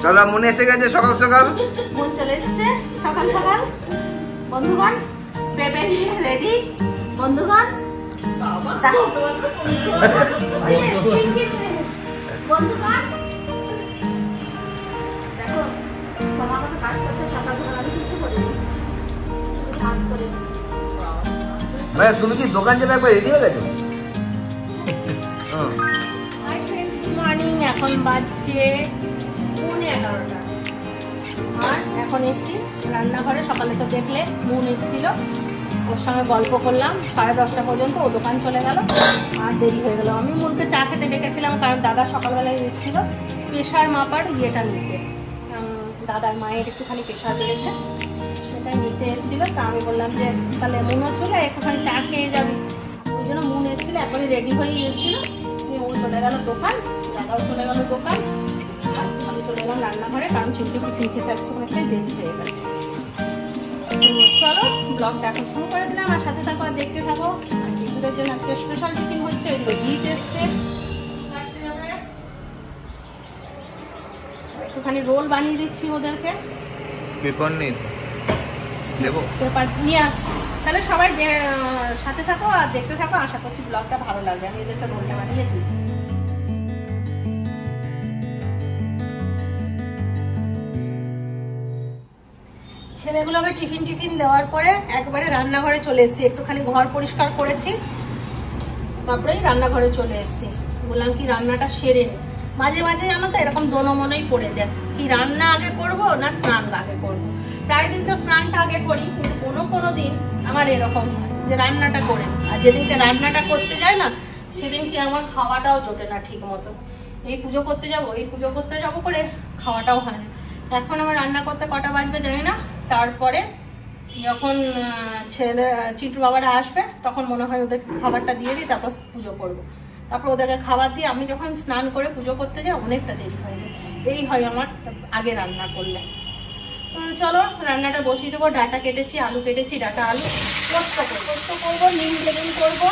চলো মনে এসে গেছে সকাল সকাল। মন চলে এসেছে সকাল সকাল। বন্ধুগণ পেঁপে নিয়ে রেডি। বন্ধুগণ বন্ধুগণ দেখো বাবা কত কাজ করছে সকাল সকাল। আমি কিছু করিনি, কাজ করেছি। ভাই তুমি কি দোকান যাবে একবার রেডি হয়ে গেছো? Hi friends, good morning. এখন বাজছে 11:30 আর এখন এসছি রান্নাঘরে। সকালে তো দেখলে মন এসেছিল, ওর সঙ্গে গল্প করলাম 10:30 পর্যন্ত। ও দোকান চলে গেল আর দেরি হয়ে গেল। আমি মনকে চা খেতে ডেকেছিলাম, কারণ দাদা সকালবেলায় এসেছিল প্রেশার মাপার ইয়েটা নিতে। দাদার মায়ের একটুখানি প্রেশার বেড়েছে, সেটা নিতে এসেছিল। তা আমি বললাম যে তাহলে মনও চলে একটুখানি চা খেয়ে যাবি। ওই জন্য মন এসেছিল, এখনই রেডি হয়ে এসেছিল। মন চলে গেল দোকান, দাদাও চলে গেল দোকান, আর আমি চলে গেলাম রান্নাঘরে, কারণ চিন্টু টিফিন খেতে আসতে অনেকটাই দেরি হয়ে গেছে। চলো ব্লগটা এখন শুরু করে দিলাম, আর সাথে থাকো আর দেখতে থাকো। আর চিন্টুদের জন্য আজকে স্পেশাল টিফিন হচ্ছে, ওইগুলো জিত এসছে। একটুখানি রোল বানিয়ে দিচ্ছি ওদেরকে। পেপার নেই দেবো, পেপার নিয়ে আসছি। তাহলে সবাই সাথে থাকো আর দেখতে থাকো, আশা করছি ব্লগটা ভালো লাগবে। আমি এদেরকে রোলটা বানিয়ে দিই। ছেলেগুলোকে টিফিন দেওয়ার পরে একবারে রান্নাঘরে চলে এসেছি। একটুখানি ঘর পরিষ্কার করেছি, তারপরেই রান্নাঘরে চলে এসেছি। বললাম কি রান্নাটা সেরে নি। মাঝে মাঝে জানো তো এরকম দোনো মনেই পড়ে যায়, কি রান্না আগে করব না স্নান আগে করব। প্রায় দিন তো স্নানটা আগে করি, কিন্তু কোনো দিন আমার এরকম হয় যে রান্নাটা করে। আর যেদিনকে রান্নাটা করতে যায় না, সেদিনকে আমার খাওয়াটাও জোটে না ঠিক মতো। এই পুজো করতে যাবো করে খাওয়াটাও হয় না। এখন আমার রান্না করতে কটা বাজবে জানি না। তারপরে যখন চিন্টুর বাবারা আসবে তখন মনে হয় ওদের খাবারটা দিয়ে দিই, তারপর পুজো করবো। তারপর ওদেরকে খাবার দিয়ে আমি যখন স্নান করে পুজো করতে যাই অনেকটা দেরি হয়ে যায়। এই হয় আমার আগে রান্না করলে। তো চলো রান্নাটা বসিয়ে দেবো। ডাটা কেটেছি, আলু কেটেছি, ডাটা আলু পোস্ত করবো, নিম বেগুন করবো।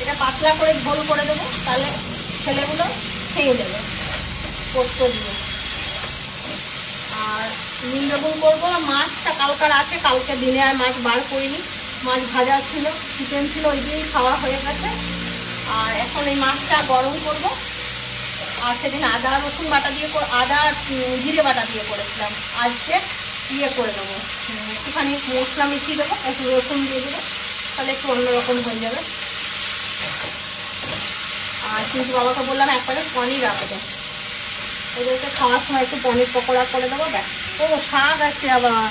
এটা পাতলা করে ঝোল করে দেবো, তাহলে ছেলেগুলো খেয়ে দেবে পোস্ত দিয়ে। আর নিম বেগুন করবো। মাছটা কালকার আছে, কালকে দিনে আর মাছ বার করিনি। মাছ ভাজা ছিল, চিকেন ছিল, ওই দিয়েই খাওয়া হয়ে গেছে। আর এখন এই মাছটা গরম করব। আর সেদিন আদা রসুন বাটা দিয়ে, আদা জিরে বাটা দিয়ে করেছিলাম। আজকে ইয়ে করে দেবো, একটুখানি মশলা মিশিয়ে দেবো, একটু রসুন দিয়ে দেবো, তাহলে একটু অন্যরকম হয়ে যাবে। আর কিন্তু বাবাকে বললাম একবারে পনির রাখবে, ওদেরকে খাওয়ার সময় একটু পনির পকোড়া করে দেবো। দেখ ও শাক আছে আবার,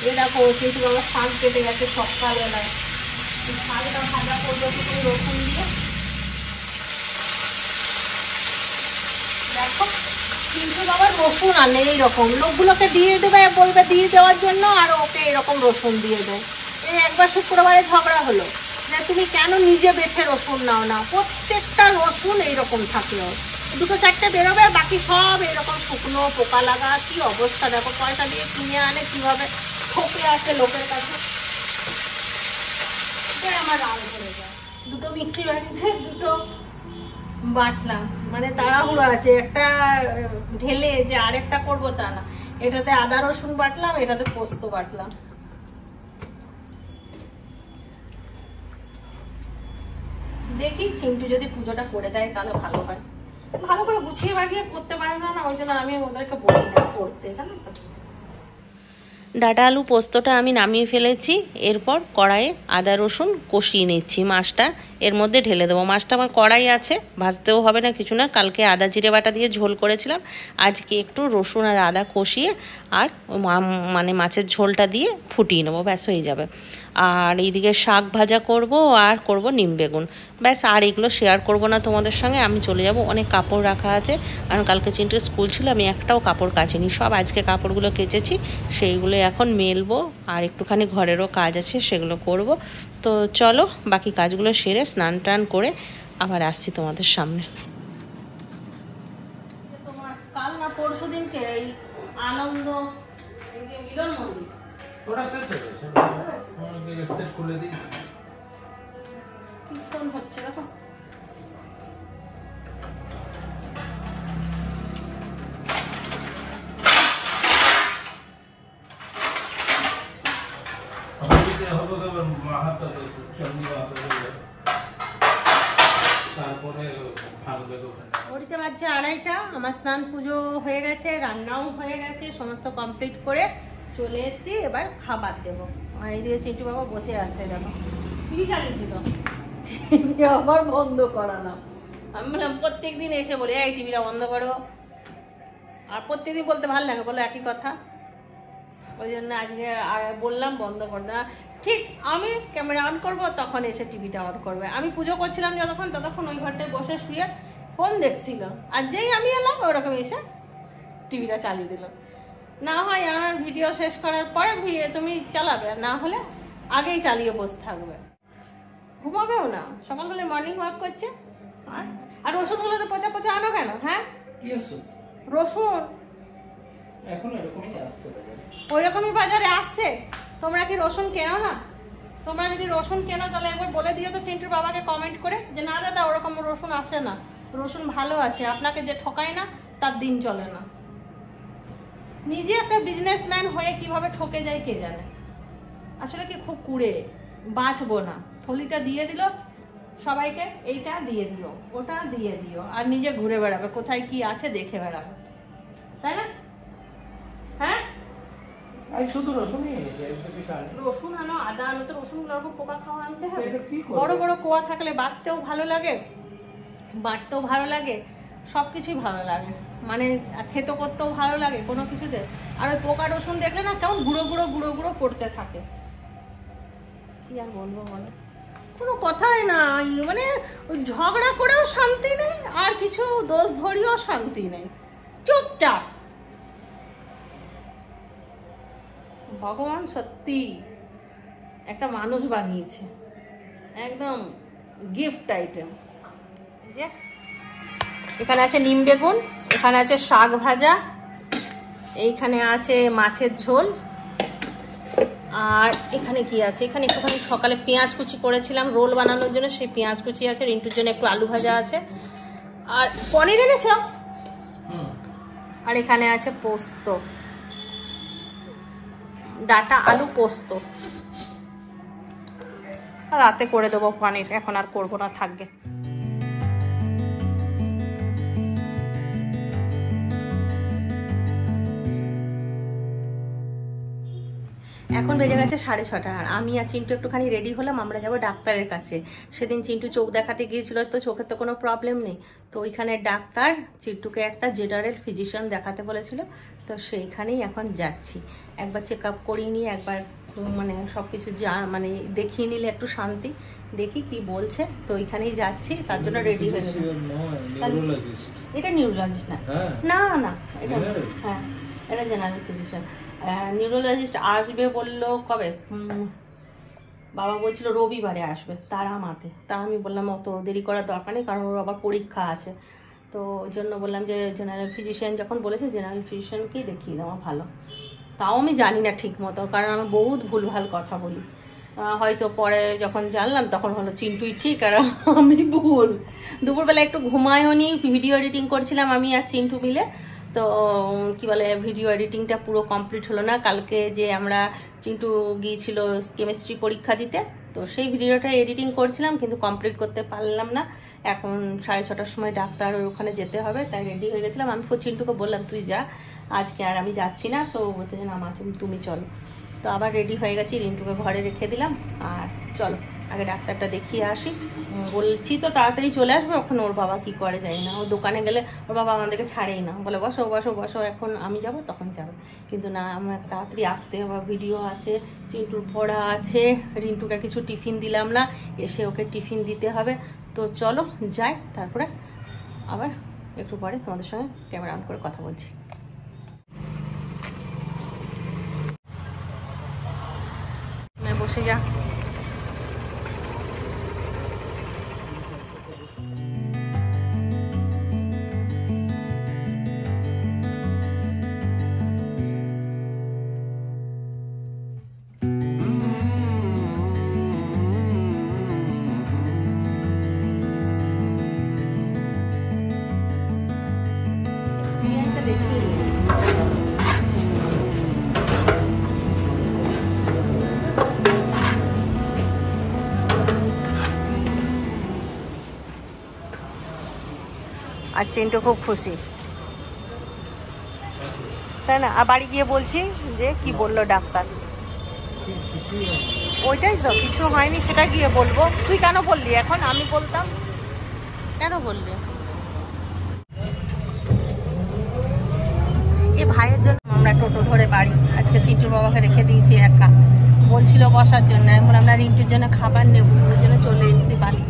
এ দেখো কিন্তু বাবা শাক কেটে গেছে সকালবেলায়। শাকটা ভাজা করবো একটু রসুন দিয়ে। দেখো কিন্তু বাবা রসুন আনে এইরকম, লোকগুলোকে দিয়ে দেবে, বলবে দিয়ে দেওয়ার জন্য, আর ওকে এরকম রসুন দিয়ে দেয়। এই একবার শুক্রবারে ঝগড়া হলো যে তুমি কেন নিজে বেছে রসুন নাও না। প্রত্যেকটা রসুন এইরকম থাকে, ওর 2-4টে বেরোবে, বাকি সব এরকম শুকনো পোকা লাগা। কি অবস্থা দেখো, পয়সা দিয়ে কিনে আনে, কিভাবে ঠকে আসে লোকের কাছে। আমার রাগ ধরে যায়। দুটো মিক্সি বাটিতে দুটো বাটলাম, মানে তাড়াহুড়ো আছে। একটা ঢেলে যে আরেকটা করবো তা না। এটাতে আদা রসুন বাটলাম, এটাতে পোস্ত বাটলাম। দেখি চিন্টু যদি পুজোটা করে দেয় তাহলে ভালো হয়। ভালো করে গুছিয়ে বাগিয়ে করতে পারে না, ওই জন্য আমি ওদেরকে বলি না করতে, জানো তো। ডাটা আলু পোস্তটা আমি নামিয়ে ফেলেছি। এরপর কড়াইয়ে আদা রসুন কষিয়ে নিচ্ছি। মাছটা এর মধ্যে ঢেলে দেবো। মাছটা আমার কড়াই আছে, ভাজতেও হবে না কিছু না। কালকে আদা জিরে বাটা দিয়ে ঝোল করেছিলাম, আজকে একটু রসুন আর আদা কষিয়ে আর মানে মাছের ঝোলটা দিয়ে ফুটিয়ে নেবো, ব্যাস হয়ে যাবে। আর এইদিকে শাক ভাজা করব আর করব নিম বেগুন, ব্যাস। আর এগুলো শেয়ার করব না তোমাদের সঙ্গে। আমি চলে যাব, অনেক কাপড় রাখা আছে, কারণ কালকে চিন্টুর স্কুল ছিল, আমি একটাও কাপড় কাচিনি। সব আজকে কাপড়গুলো কেচেছি, সেইগুলো এখন মেলবো। আর একটুখানি ঘরেরও কাজ আছে, সেগুলো করব। তো চলো বাকি কাজগুলো সেরে স্নান টান করে আবার আসছি তোমাদের সামনে। তোমার কাল না পরশু দিনকে এই আনন্দ মিলন মন্দির ওটা শেষ হয়ে গেছে, সেট খুলে দিই। কীর্তন হচ্ছে দেখো। হবে এবার মাহাতা চন্ডী মাহাতা তারপরে ভাঙবে ওখানে। ওইটা বাজছে 2:30, আমার স্নান পুজো হয়ে গেছে, রান্নাও হয়ে গেছে, সমস্ত কমপ্লিট করে চলে এসেছি, এবার খাবার দেবো। এইদিকে চিন্টু বাবা বসে আছে, দেখো টিভি চালিয়েছিল, টিভি আবার বন্ধ করালাম। আমি বললাম প্রত্যেকদিন এসে বলি এই টিভিটা বন্ধ করো, আর প্রত্যেকদিন বলতে ভালো লাগে, বলো একই কথা, ওই জন্য আজকে বললাম বন্ধ করে দেওয়া। ঠিক আমি ক্যামেরা অন করবো তখন এসে টিভিটা অন করবে। আমি পুজো করছিলাম ততক্ষণ ওই ঘরটায় বসে শুয়ে ফোন দেখছিল, আর যেই আমি এলাম ওরকম এসে টিভিটা চালিয়ে দিল। না হয় আমার ভিডিও শেষ করার পরে তুমি চালাবে, আর না হলে আগেই চালিয়ে বসে থাকবে, ঘুমাবেও না। সকালবেলা মর্নিং ওয়াক করছে। আর রসুনগুলো তো পচা পচা আনো কেন? হ্যাঁ রসুন এখন এরকমই আসছে বাজারে, ওই রকমই বাজারে আসছে। তোমরা কি রসুন কেনো না? তোমরা যদি রসুন কেনো তাহলে একবার বলে দিও তো চিন্টুর বাবাকে কমেন্ট করে, যে না দাদা ওরকম রসুন আসে না, রসুন ভালো আসে, আপনাকে যে ঠকায় না তার দিন চলে না। নিজে একটা বিজনেসম্যান হয়ে কিভাবে ঠকে যায় কে জানে। আসলে কি খুব কুড়ে, বাঁচবো না। থলিটা দিয়ে দিল সবাইকে, এইটা দিয়ে দিও, ওটা দিয়ে দিও, আর নিজে ঘুরে বেড়াবে, কোথায় কি আছে দেখে বেড়াবে, তাই না? হ্যাঁ শুধু রসুনই এনেছে, রসুন আনো, আদা আনো, তো রসুনগুলো ওরকম পোকা খাওয়া আনতে হবে। বড় বড় কোয়া থাকলে বাঁচতেও ভালো লাগে, বাটতেও ভালো লাগে, সবকিছুই ভালো লাগে, মানে থেতো করতেও ভালো লাগে কোনো কিছুতে। আর ওই পোকা রসুন দেখলে না কেমন গুঁড়ো গুঁড়ো গুঁড়ো গুঁড়ো পড়তে থাকে। কি আর বলবো বলো, কোনো কথাই নাই, মানে ঝগড়া করেও শান্তি নেই, আর কিছু দোষ ধরিও শান্তি নেই, চুপচাপ। ভগবান সত্যি একটা মানুষ বানিয়েছে, একদম গিফট আইটেম। যে এখানে আছে নিম বেগুন, এখানে আছে শাক ভাজা, এইখানে আছে মাছের ঝোল, আর এখানে কি আছে, এখানে একটুখানি সকালে পেঁয়াজ কুচি করেছিলাম রোল বানানোর জন্য, সেই পেঁয়াজ কুচি আছে, রিন্টুর জন্য একটু আলু ভাজা আছে, আর পনির এনেছ, আর এখানে আছে পোস্ত, ডাটা আলু পোস্ত। রাতে করে দেবো পনির, এখন আর করবো না, থাকবে। এখন বেজে গেছে 6:30, আর আমি আর চিন্টু একটুখানি রেডি হলাম, আমরা যাবো ডাক্তারের কাছে। সেদিন চিন্টু চোখ দেখাতে গিয়েছিল, তো চোখের তো কোনো প্রবলেম নেই, তো ওইখানে ডাক্তার চিন্টুকে একটা জেনারেল ফিজিশিয়ান দেখাতে বলেছিল, তো সেইখানেই এখন যাচ্ছি। একবার চেক আপ করিয়ে নিয়ে একবার মানে সব কিছু মানে দেখিয়ে নিলে একটু শান্তি, দেখি কি বলছে, তো ওইখানেই যাচ্ছি, তার জন্য রেডি হয়ে গেছি। এটা নিউরোলজিস্ট না, না না এটা হ্যাঁ এটা জেনারেল ফিজিশিয়ান। নিউরোলজিস্ট আসবে বললো কবে, বাবা বলছিল রবিবারে আসবে তারা মাতে, তা আমি বললাম অত দেরি করার দরকার নেই, কারণ ওর আবার পরীক্ষা আছে, তো ওই জন্য বললাম যে জেনারেল ফিজিশিয়ান যখন বলেছে জেনারেল ফিজিশিয়ানকেই দেখিয়ে দেওয়া ভালো। তাও আমি জানি না ঠিক মতো, কারণ আমি বহুত ভুলভাল কথা বলি, হয়তো পরে যখন জানলাম তখন হলো চিন্টুই ঠিক আর আমি ভুল। দুপুরবেলা একটু ঘুমায়ও নি, ভিডিও এডিটিং করছিলাম আমি আর চিন্টু মিলে, তো কি বলে ভিডিও এডিটিংটা পুরো কমপ্লিট হলো না। কালকে যে আমরা চিন্টু গিয়েছিল কেমিস্ট্রি পরীক্ষা দিতে, তো সেই ভিডিওটা এডিটিং করছিলাম কিন্তু কমপ্লিট করতে পারলাম না। এখন 6:30টার সময় ডাক্তার ওখানে যেতে হবে, তাই রেডি হয়ে গেছিলাম। আমি চিন্টুকে বললাম তুই যা, আজকে আর আমি যাচ্ছি না, তো বলছে যে না মা তুমি চলো, তো আবার রেডি হয়ে গেছি, রিন্টুকে ঘরে রেখে দিলাম, আর চলো আগে ডাক্তারটা দেখিয়ে আসি। বলছি তো তাড়াতাড়ি চলে আসবে, ওখানে ওর বাবা কি করে জানি না, ও দোকানে গেলে ওর বাবা আমাদেরকে ছাড়েই না, বলে বসো বসো বসো, এখন আমি যাব তখন যাবো, কিন্তু না আমার তাড়াতাড়ি আসতে হবে, ভিডিও আছে, চিন্টুর পড়া আছে, রিন্টুকে কিছু টিফিন দিলাম না, এসে ওকে টিফিন দিতে হবে। তো চলো যাই, তারপরে আবার একটু পরে তোমাদের সঙ্গে ক্যামেরা অন করে কথা বলছি। বসে যা, আর চিন্টু খুব খুশি, তাই না? আর বাড়ি গিয়ে বলছি যে কি বললো ডাক্তার, ওইটাই তো, কিছু হয়নি সেটা গিয়ে বলবো। তুই কেন বললি এখন? আমি বলতাম, কেন বললি? এই ভাইয়ের জন্য আমরা টোটো ধরে বাড়ি, আজকে চিন্টুর বাবাকে রেখে দিয়েছি একা, বলছিল বসার জন্য, এখন আমরা রিন্টুর জন্য খাবার নেব, ওই জন্য চলে এসেছি বাড়ি।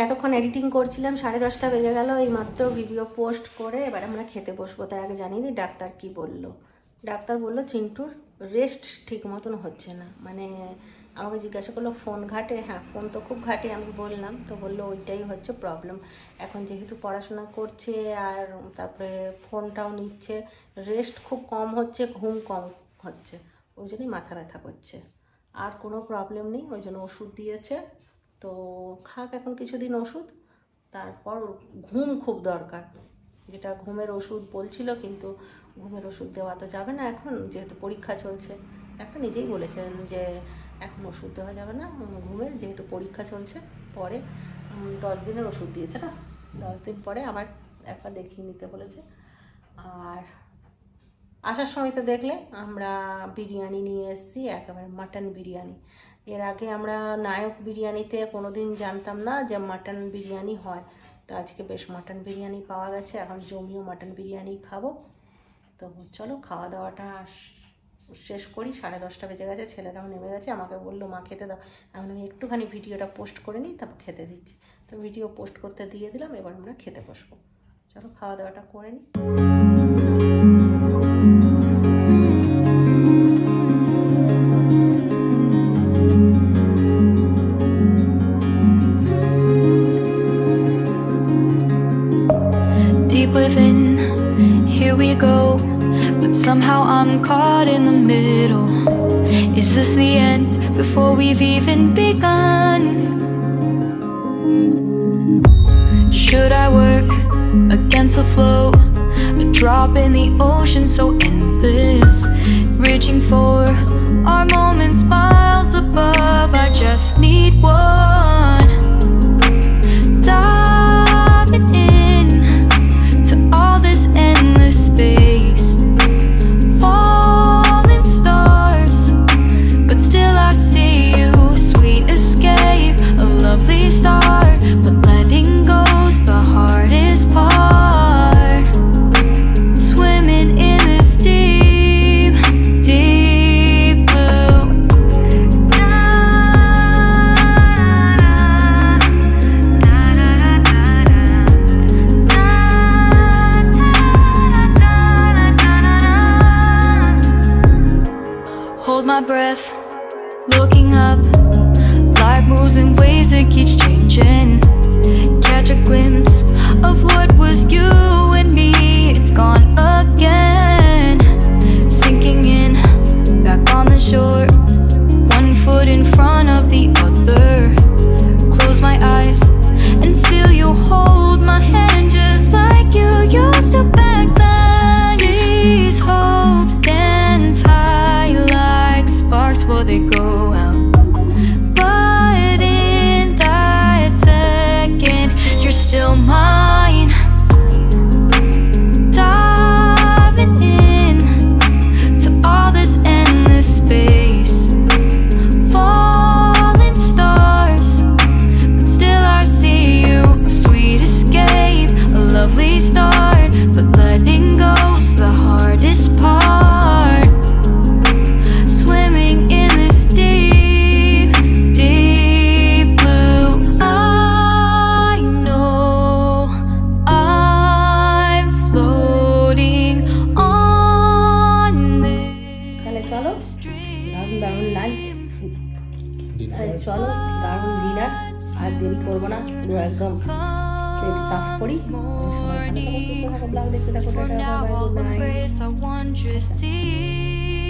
এতক্ষণ এডিটিং করছিলাম, 10:30 বেজে গেল, এই মাত্র ভিডিও পোস্ট করে এবার আমরা খেতে বসবো। তার আগে জানিয়ে দিই ডাক্তার কি বললো। ডাক্তার বললো চিন্টুর রেস্ট ঠিক মতন হচ্ছে না, মানে আমাকে জিজ্ঞাসা করলো ফোন ঘাটে, হ্যাঁ ফোন তো খুব ঘাটে, আমি বললাম, তো বললো ওইটাই হচ্ছে প্রবলেম, এখন যেহেতু পড়াশোনা করছে আর তারপরে ফোনটাও নিচ্ছে, রেস্ট খুব কম হচ্ছে, ঘুম কম হচ্ছে, ওই জন্যই মাথা ব্যথা করছে, আর কোনো প্রবলেম নেই, ওই জন্য ওষুধ দিয়েছে, তো খাক এখন কিছুদিন ওষুধ, তারপর ঘুম খুব দরকার, যেটা ঘুমের ওষুধ বলছিল, কিন্তু ঘুমের ওষুধ দেওয়া তো যাবে না এখন, যেহেতু পরীক্ষা চলছে। একটা নিজেই বলেছেন যে এখন ওষুধ দেওয়া যাবে না ঘুমের, যেহেতু পরীক্ষা চলছে, পরে 10 দিনের ওষুধ দিয়েছে না, 10 দিন পরে আবার একবার দেখিয়ে নিতে বলেছে। আর আসার সময় তো দেখলে আমরা বিরিয়ানি নিয়ে এসেছি, একেবারে মাটন বিরিয়ানি। এর আগে আমরা নায়ক বিরিয়ানিতে কোনোদিন জানতাম না যে মাটন বিরিয়ানি হয়, তো আজকে বেশ মাটন বিরিয়ানি পাওয়া গেছে, এখন জমিও মাটন বিরিয়ানি খাবো। তো চলো খাওয়া দাওয়াটা শেষ করি, 10:30 বেজে গেছে, ছেলেরাও নেমে গেছে, আমাকে বললো মা খেতে দাও, এখন আমি একটুখানি ভিডিওটা পোস্ট করে নিই, তারপর খেতে দিচ্ছি। তো ভিডিও পোস্ট করতে দিয়ে দিলাম, এবার আমরা খেতে বসবো, চলো খাওয়া দাওয়াটা করে নিই। Within, here we go, but somehow I'm caught in the middle. Is this the end before we've even begun? Should I work against the flow, a drop in the ocean so endless, reaching for our moments miles above? I just need one, diving in to all this endless space, falling stars, but still I see you, sweet escape, a lovely start, but letting go's the hardest part, swimming in this deep, deep blue. Hold my breath, looking up, life moves in ways that keeps changing, catch a glimpse of what was you and me, it's gone again, sinking in, back on the shore, one foot in front of the other, close my eyes and feel you hold my hand just like you used to back then. These hopes dance high like sparks before they go out, but in that second you're still mine, diving in to all this endless space, falling stars, but still I see you, a sweet escape, a lovely start, but letting go's the hardest part, swimming in this deep, deep blue. I know I'm floating on তাহলে চলো this দারুণ দারুণ lunch, চলো দারুণ dinner, আর দেরি করবো না, পুরো একদম প্লেট সাফ করি। সবাই ভালো থাকো, সুস্থ থাকো, ব্লগ দেখতে থাকো, tata, Now bye bye, I'll good night. embrace our wondrous sea.